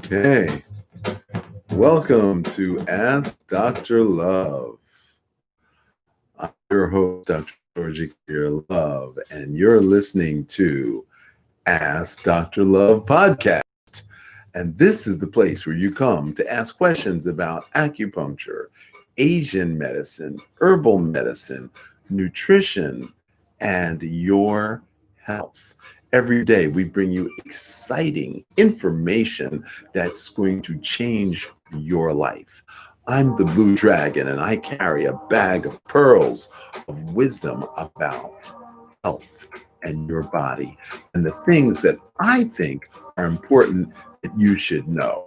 Okay, welcome to Ask Dr.Love. I'm your host, Dr. Love, and you're listening to Ask Dr. Love podcast. And this is the place where you come to ask questions about acupuncture, Asian medicine, herbal medicine, nutrition, and your health. Every day we bring you exciting information that's going to change your life. I'm the Blue Dragon, and I carry a bag of pearls of wisdom about health and your body and the things that I think are important that you should know.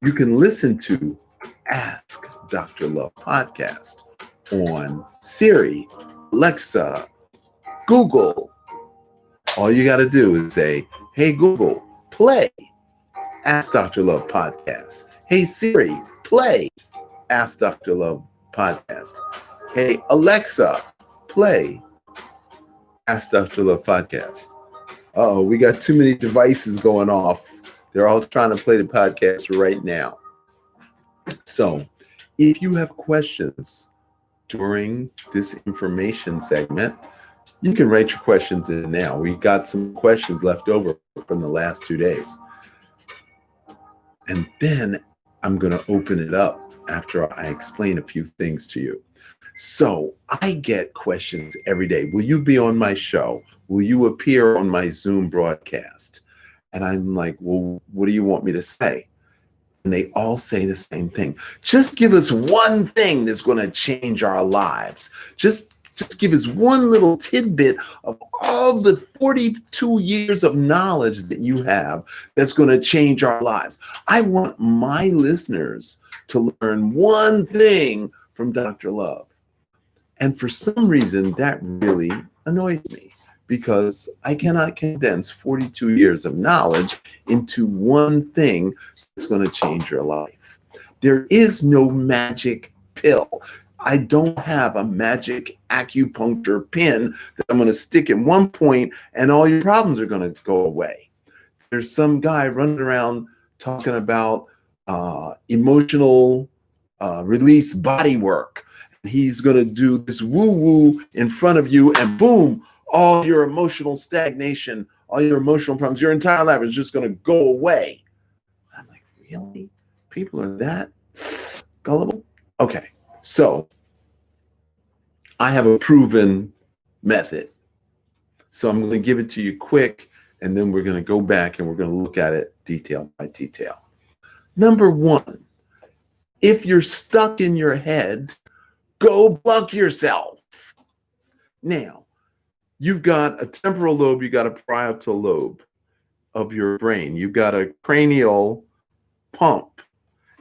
You can listen to Ask Dr. Love podcast on Siri, Alexa, Google. All you got to do is say, "Hey Google, play Ask Dr. Love podcast." "Hey Siri, play Ask Dr. Love podcast." "Hey Alexa, play Ask Dr. Love podcast." Uh-oh, we got too many devices going off. They're all trying to play the podcast right now. So if you have questions during this information segment, you can write your questions in now. We got some questions left over from the last 2 days. And then I'm going to open it up after I explain a few things to you. So I get questions every day. Will you be on my show? Will you appear on my Zoom broadcast? And I'm like, well, what do you want me to say? And they all say the same thing. Just give us one thing that's going to change our lives. Just give us one little tidbit of all the 42 years of knowledge that you have that's going to change our lives. I want my listeners to learn one thing from Dr. Love. And for some reason, that really annoys me because I cannot condense 42 years of knowledge into one thing that's going to change your life. There is no magic pill. I don't have a magic acupuncture pin that I'm going to stick at one point and all your problems are going to go away. There's some guy running around talking about emotional release body work. He's going to do this woo-woo in front of you and boom, all your emotional stagnation, all your emotional problems, your entire life is just going to go away. I'm like, really? People are that gullible? Okay. So I have a proven method. So I'm going to give it to you quick, and then we're going to go back and we're going to look at it detail by detail. Number one, if you're stuck in your head, go pluck yourself. Now, you've got a temporal lobe, you've got a parietal lobe of your brain. You've got a cranial pump.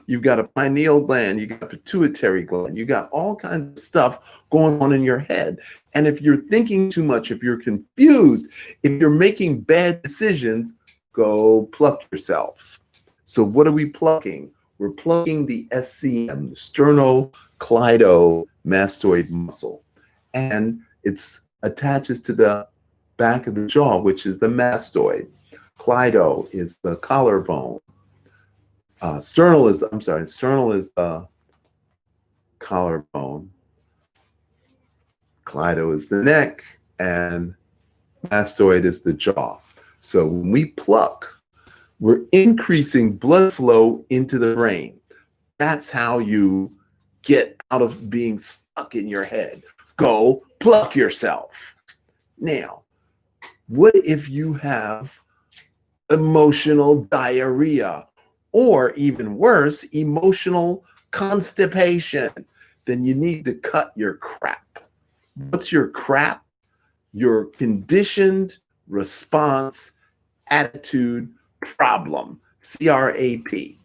You've got a pineal gland, you got a pituitary gland, you got all kinds of stuff going on in your head. And if you're thinking too much, if you're confused, if you're making bad decisions, go pluck yourself. So what are we plucking? We're plucking the SCM, the sternocleidomastoid muscle. And it attaches to the back of the jaw, which is the mastoid. Cleido is the collarbone. Sternal is the collarbone. Cleido is the neck, and mastoid is the jaw. So when we pluck, we're increasing blood flow into the brain. That's how you get out of being stuck in your head. Go pluck yourself. Now, what if you have emotional diarrhea? Or even worse, emotional constipation? Then you need to cut your crap. What's your crap? Your conditioned response attitude problem, CRAP.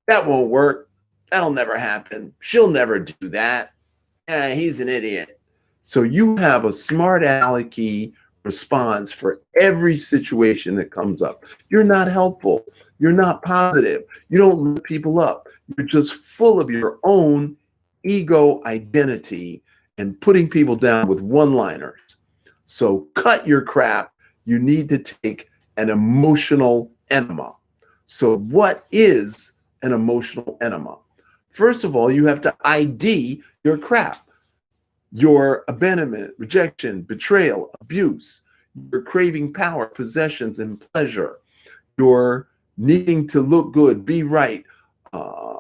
That won't work. That'll never happen. She'll never do that. He's an idiot. So you have a smart alecky response for every situation that comes up. You're not helpful. You're not positive. You don't lift people up. You're just full of your own ego identity and putting people down with one-liners. So cut your crap. You need to take an emotional enema. So what is an emotional enema? First of all, you have to ID your crap, your abandonment, rejection, betrayal, abuse, your craving power, possessions, and pleasure, your needing to look good, be right, uh,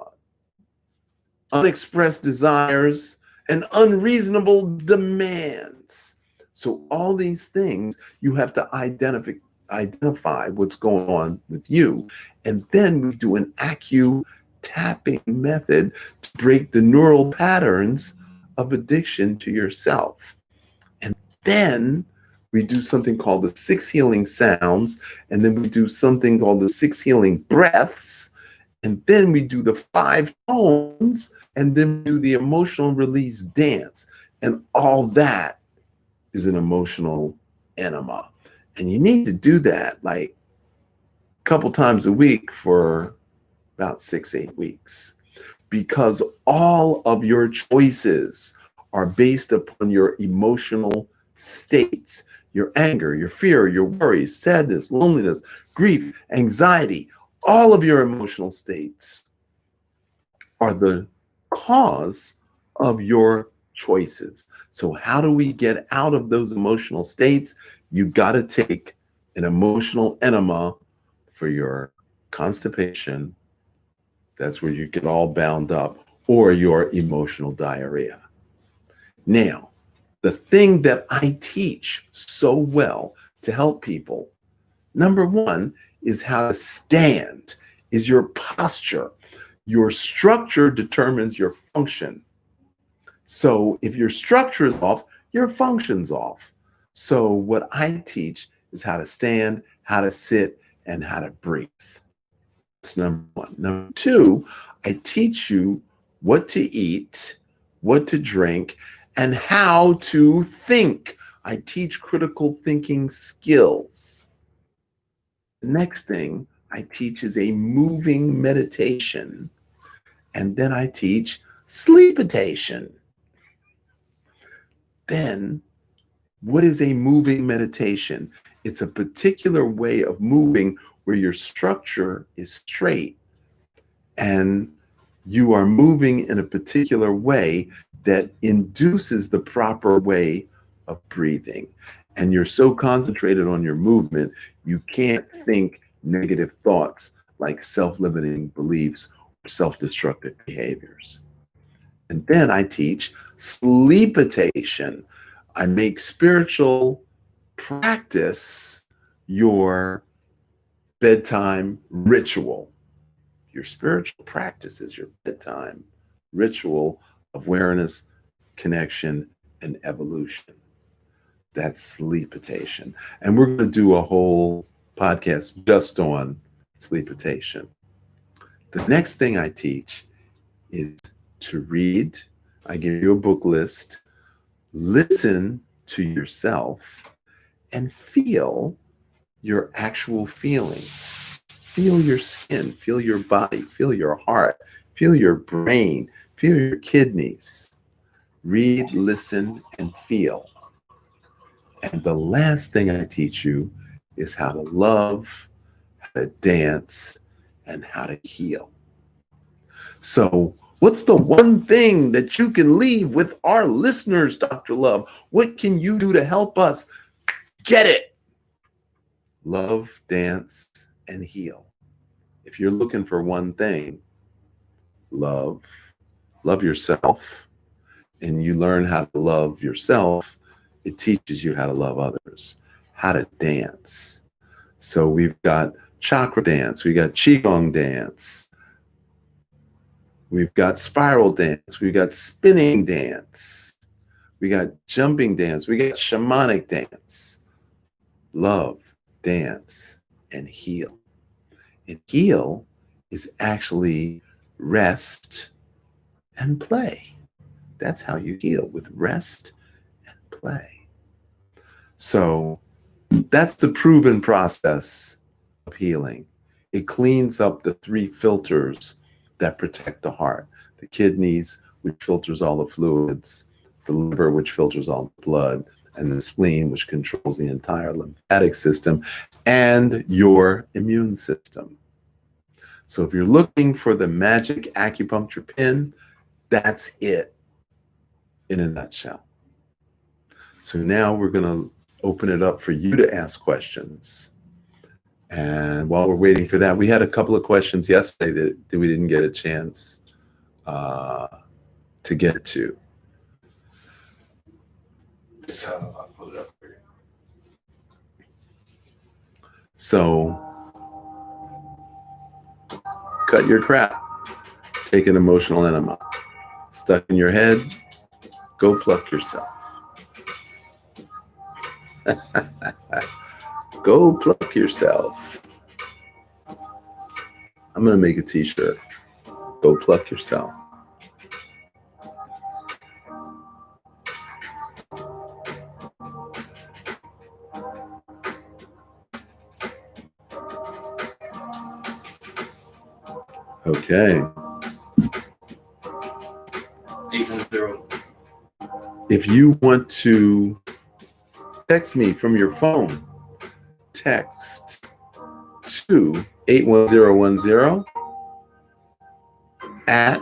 unexpressed desires, and unreasonable demands. So all these things, you have to identify what's going on with you. And then we do an tapping method to break the neural patterns of addiction to yourself. And then we do something called the 6 healing sounds, and then we do something called the 6 healing breaths, and then we do the 5 tones, and then we do the emotional release dance. And all that is an emotional enema. And you need to do that like a couple times a week for about 6-8 weeks, because all of your choices are based upon your emotional states, your anger, your fear, your worries, sadness, loneliness, grief, anxiety. All of your emotional states are the cause of your choices. So how do we get out of those emotional states? You got to take an emotional enema for your constipation. That's where you get all bound up, or your emotional diarrhea. Now, the thing that I teach so well to help people, number one, is how to stand, is your posture. Your structure determines your function. So if your structure is off, your function's off. So what I teach is how to stand, how to sit, and how to breathe. That's number one. Number two, I teach you what to eat, what to drink, and how to think. I teach critical thinking skills. The next thing I teach is a moving meditation. And then I teach sleepitation. Then, what is a moving meditation? It's a particular way of moving where your structure is straight and you are moving in a particular way that induces the proper way of breathing. And you're so concentrated on your movement, you can't think negative thoughts like self-limiting beliefs or self-destructive behaviors. And then I teach sleepitation. I make spiritual practice your bedtime ritual. Your spiritual practice is your bedtime ritual of awareness, connection, and evolution. That's sleepitation. And we're going to do a whole podcast just on sleepitation. The next thing I teach is to read. I give you a book list, listen to yourself, and feel your actual feelings. Feel your skin, feel your body, feel your heart, feel your brain, feel your kidneys. Read, listen, and feel. And the last thing I teach you is how to love, how to dance, and how to heal. So, what's the one thing that you can leave with our listeners, Dr. Love? What can you do to help us get it? Love, dance, and heal. If you're looking for one thing, love yourself, and you learn how to love yourself, it teaches you how to love others, how to dance. So we've got chakra dance, we got qigong dance, we've got spiral dance, we've got spinning dance, we got jumping dance, we got shamanic dance. Love, dance, and heal. And heal is actually rest and play. That's how you heal, with rest and play. So that's the proven process of healing. It cleans up the 3 filters that protect the heart: the kidneys, which filters all the fluids, the liver, which filters all the blood, and the spleen, which controls the entire lymphatic system, and your immune system. So if you're looking for the magic acupuncture pin, that's it in a nutshell. So now we're going to open it up for you to ask questions. And while we're waiting for that, we had a couple of questions yesterday that we didn't get a chance to get to. So I'll pull it up for you. So cut your crap. Take an emotional enema. Stuck in your head, go pluck yourself. Go pluck yourself. I'm going to make a t-shirt. Go pluck yourself. Okay. If you want to text me from your phone, text to 81010 at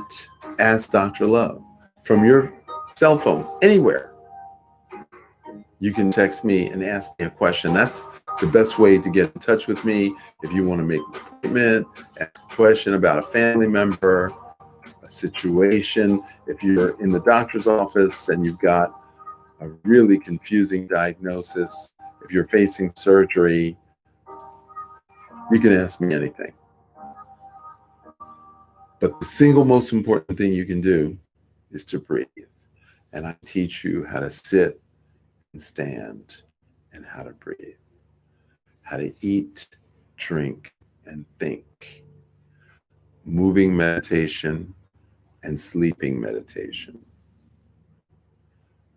Ask Dr.Love from your cell phone, anywhere. You can text me and ask me a question. That's the best way to get in touch with me. If you want to make an appointment, ask a question about a family member, a situation. If you're in the doctor's office and you've got a really confusing diagnosis, if you're facing surgery, you can ask me anything. But the single most important thing you can do is to breathe. And I teach you how to sit and stand and how to breathe, how to eat, drink, and think. Moving meditation and sleeping meditation.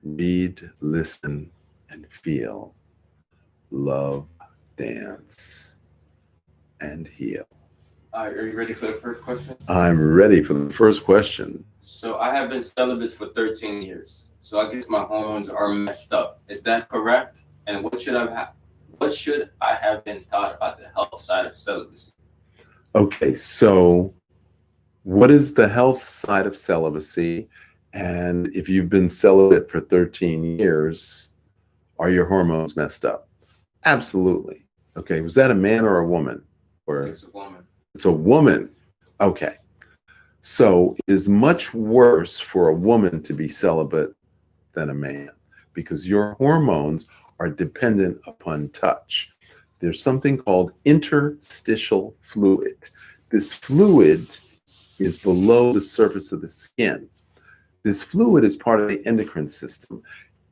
Read, listen, and feel. Love, dance, and heal. Are you ready for the first question? I'm ready for the first question. So I have been celibate for 13 years. So I guess my hormones are messed up. Is that correct? And what should I have been taught about the health side of celibacy? Okay, so what is the health side of celibacy? And if you've been celibate for 13 years, are your hormones messed up? Absolutely. Okay, was that a man or a woman? Or It's a woman. It's a woman. Okay. So it is much worse for a woman to be celibate than a man because your hormones are dependent upon touch. There's something called interstitial fluid. This fluid is below the surface of the skin. This fluid is part of the endocrine system.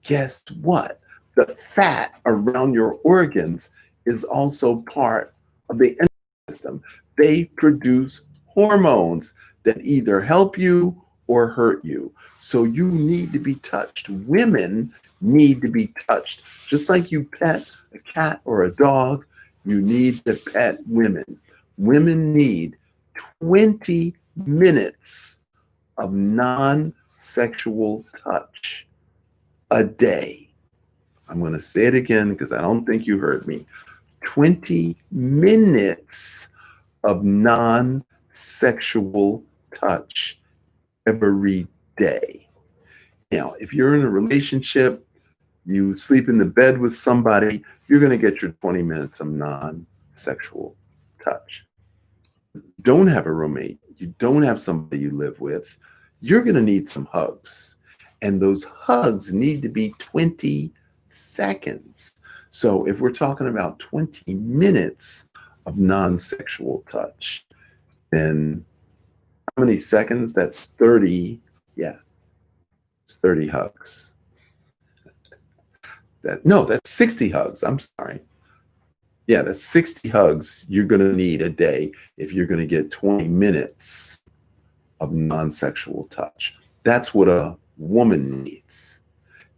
Guess what? The fat around your organs is also part of the endocrine system. They produce hormones that either help you or hurt you. So you need to be touched. Women need to be touched. Just like you pet a cat or a dog, you need to pet women. Women need 20 minutes of non-sexual touch a day. I'm going to say it again because I don't think you heard me. 20 minutes of non-sexual touch every day. Now, if you're in a relationship, you sleep in the bed with somebody, you're going to get your 20 minutes of non-sexual touch. Don't have a roommate, you don't have somebody you live with, you're going to need some hugs. And those hugs need to be 20 seconds. So if we're talking about 20 minutes of non-sexual touch, then how many seconds? That's 30. Yeah, it's 30 hugs. That's 60 hugs. I'm sorry. Yeah, that's 60 hugs you're going to need a day if you're going to get 20 minutes of non-sexual touch. That's what a woman needs.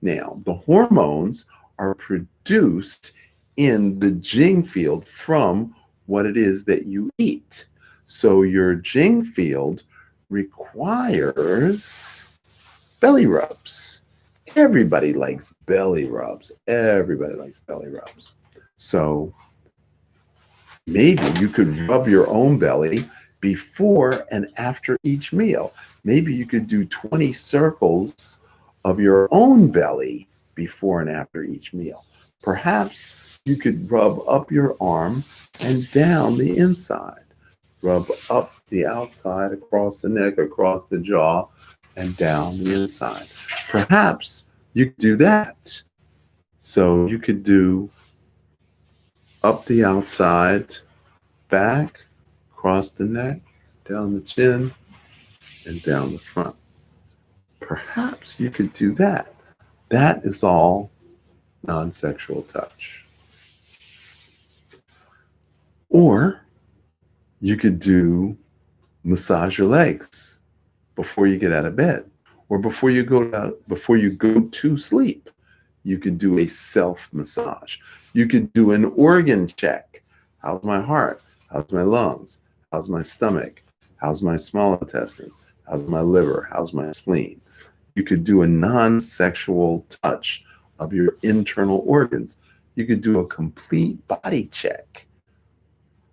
Now, the hormones are produced in the Jing field from what it is that you eat. So your Jing field requires belly rubs. Everybody likes belly rubs. Everybody likes belly rubs. So maybe you could rub your own belly before and after each meal. Maybe you could do 20 circles of your own belly before and after each meal. Perhaps you could rub up your arm and down the inside. Rub up the outside, across the neck, across the jaw, and down the inside. Perhaps you could do that. So you could do up the outside, back, across the neck, down the chin, and down the front. Perhaps you could do that. That is all non-sexual touch. Or you could do massage your legs before you get out of bed, or before you go to sleep. You could do a self massage. You could do an organ check. How's my heart? How's my lungs? How's my stomach? How's my small intestine? How's my liver? How's my spleen? You could do a non-sexual touch of your internal organs. You could do a complete body check.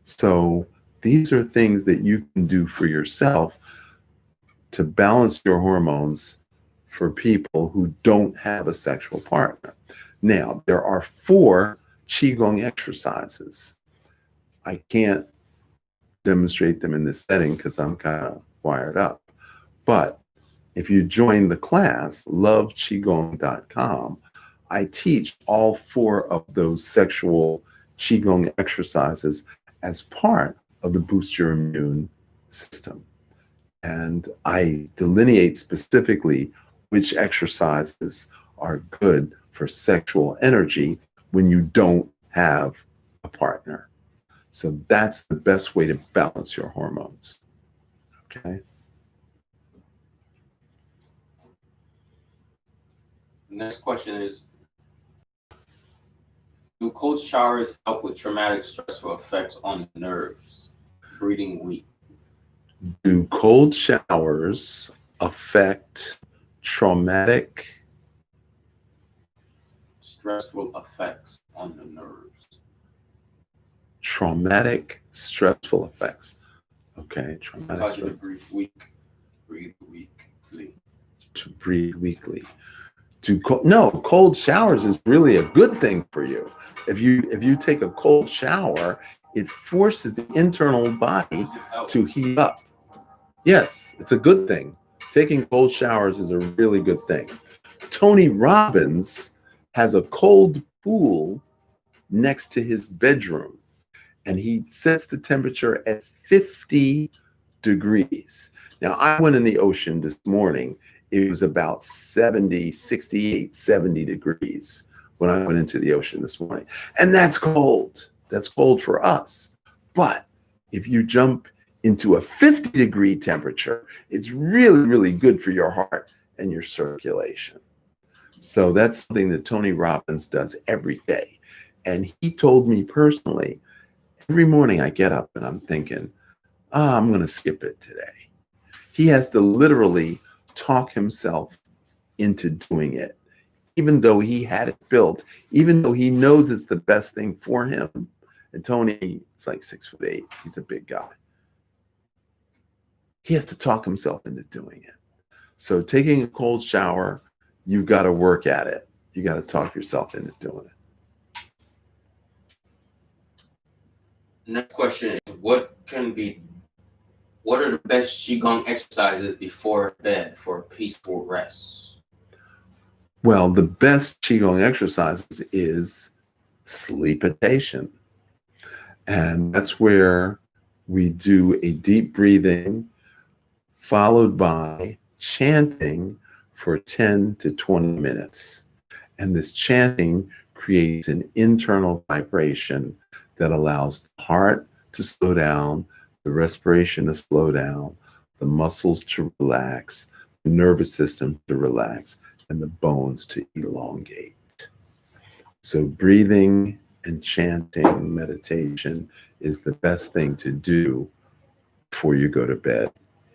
So these are things that you can do for yourself to balance your hormones for people who don't have a sexual partner. Now, there are 4 qigong exercises. I can't demonstrate them in this setting because I'm kind of wired up. But if you join the class, loveqigong.com, I teach all 4 of those sexual qigong exercises as part of the Boost Your Immune system. And I delineate specifically which exercises are good for sexual energy when you don't have a partner. So that's the best way to balance your hormones. Okay. Next question is, do cold showers help with traumatic stressful effects on the nerves? Breathing weak. Do cold showers affect traumatic stressful effects on the nerves? Traumatic stressful effects. Okay, traumatic. Cause you to breathe weak. Breathe weakly. To breathe weakly. No, cold showers is really a good thing for you. If you take a cold shower, it forces the internal body to heat up. Yes, it's a good thing. Taking cold showers is a really good thing. Tony Robbins has a cold pool next to his bedroom, and he sets the temperature at 50 degrees. Now, I went in the ocean this morning. It was about 68, 70 degrees when I went into the ocean this morning. And that's cold. That's cold for us. But if you jump into a 50-degree temperature, it's really, really good for your heart and your circulation. So that's something that Tony Robbins does every day. And he told me personally, every morning I get up and I'm thinking, I'm going to skip it today. He has to literally talk himself into doing it, even though he had it built, even though he knows it's the best thing for him. And Tony is like 6'8". He's a big guy. He has to talk himself into doing it. So taking a cold shower, you've got to work at it. You got to talk yourself into doing it. Next question is, what are the best qigong exercises before bed for a peaceful rest? Well, the best qigong exercises is sleepitation. And that's where we do a deep breathing followed by chanting for 10 to 20 minutes. And this chanting creates an internal vibration that allows the heart to slow down, the respiration to slow down, the muscles to relax, the nervous system to relax, and the bones to elongate. So breathing and chanting, meditation is the best thing to do before you go to bed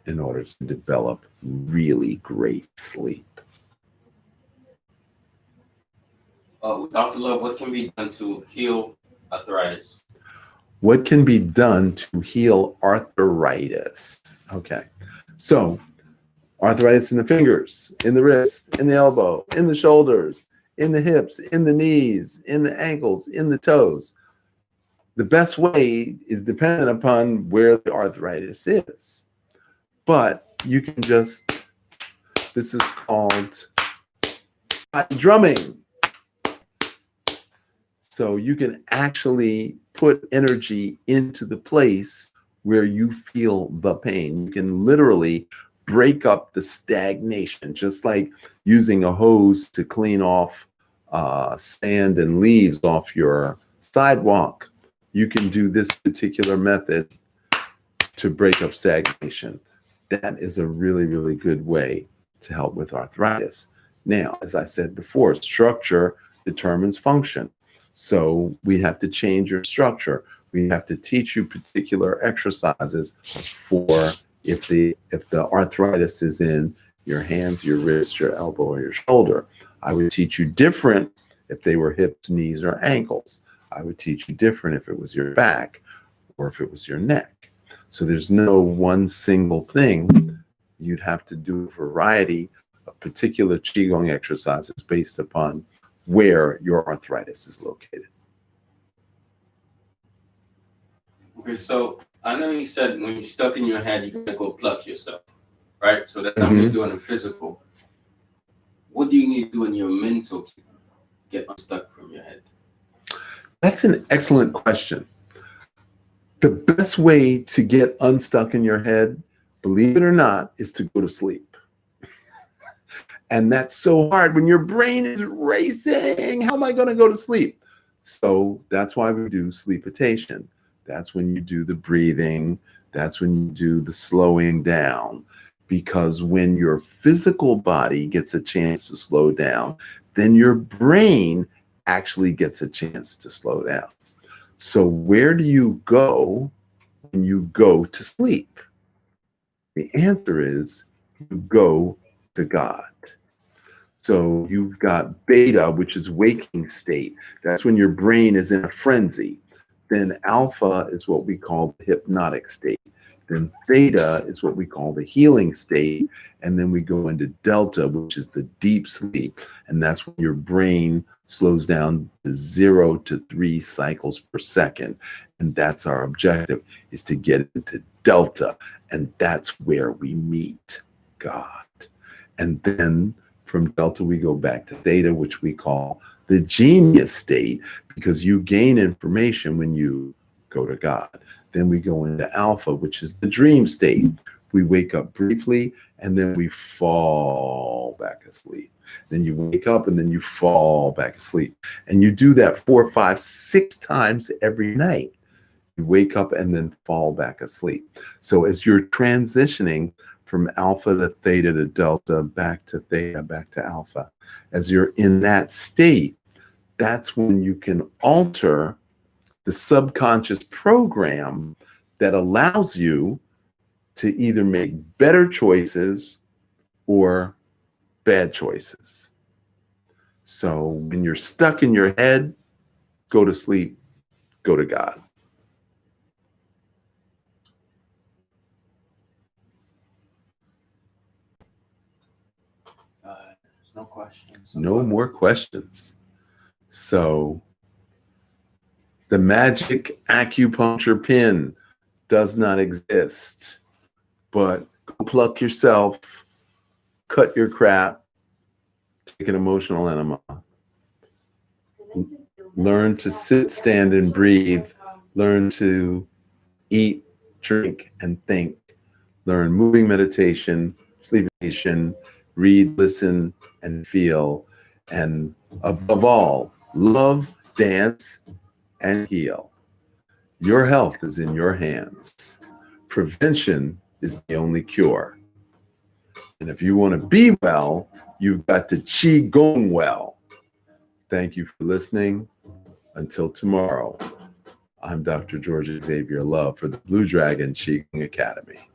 in order to develop really great sleep. Dr. Love, what can be done to heal arthritis? What can be done to heal arthritis? Okay, so arthritis in the fingers, in the wrist, in the elbow, in the shoulders, in the hips, in the knees, in the ankles, in the toes. The best way is dependent upon where the arthritis is. But you can just, this is called drumming. So you can actually put energy into the place where you feel the pain. You can literally break up the stagnation, just like using a hose to clean off sand and leaves off your sidewalk. You can do this particular method to break up stagnation. That is a really, really good way to help with arthritis. Now, as I said before, structure determines function. So we have to change your structure. We have to teach you particular exercises for if the arthritis is in your hands, your wrist, your elbow, or your shoulder. I would teach you different if they were hips, knees, or ankles. I would teach you different if it was your back or if it was your neck. So there's no one single thing. You'd have to do a variety of particular qigong exercises based upon where your arthritis is located. Okay, so I know you said when you're stuck in your head, you gotta go pluck yourself, right? So that's how you're doing the physical. What do you need to do in your mental to get unstuck from your head? That's an excellent question. The best way to get unstuck in your head, believe it or not, is to go to sleep. And that's so hard when your brain is racing. How am I going to go to sleep? So that's why we do sleepitation. That's when you do the breathing. That's when you do the slowing down. Because when your physical body gets a chance to slow down, then your brain actually gets a chance to slow down. So where do you go when you go to sleep? The answer is you go to God. So you've got beta, which is waking state. That's when your brain is in a frenzy. Then alpha is what we call the hypnotic state. Then theta is what we call the healing state. And then we go into delta, which is the deep sleep. And that's when your brain slows down to 0 to 3 cycles per second. And that's our objective, is to get into delta. And that's where we meet God. And then from delta, we go back to theta, which we call the genius state, because you gain information when you go to God. Then we go into alpha, which is the dream state. We wake up briefly, and then we fall back asleep. Then you wake up, and then you fall back asleep. And you do that 4, 5, 6 times every night. You wake up and then fall back asleep. So as you're transitioning from alpha to theta to delta, back to theta, back to alpha, as you're in that state, that's when you can alter the subconscious program that allows you to either make better choices or bad choices. So when you're stuck in your head, go to sleep, go to God. No questions. No more questions. So the magic acupuncture pin does not exist, but go pluck yourself, cut your crap, take an emotional enema. Learn to sit, stand, and breathe. Learn to eat, drink, and think. Learn moving meditation, sleep meditation, read, listen, and feel. And above all, love, dance, and heal. Your health is in your hands. Prevention is the only cure. And if you want to be well, you've got to qigong well. Thank you for listening. Until tomorrow, I'm Dr. George Xavier Love for the Blue Dragon Qigong Academy.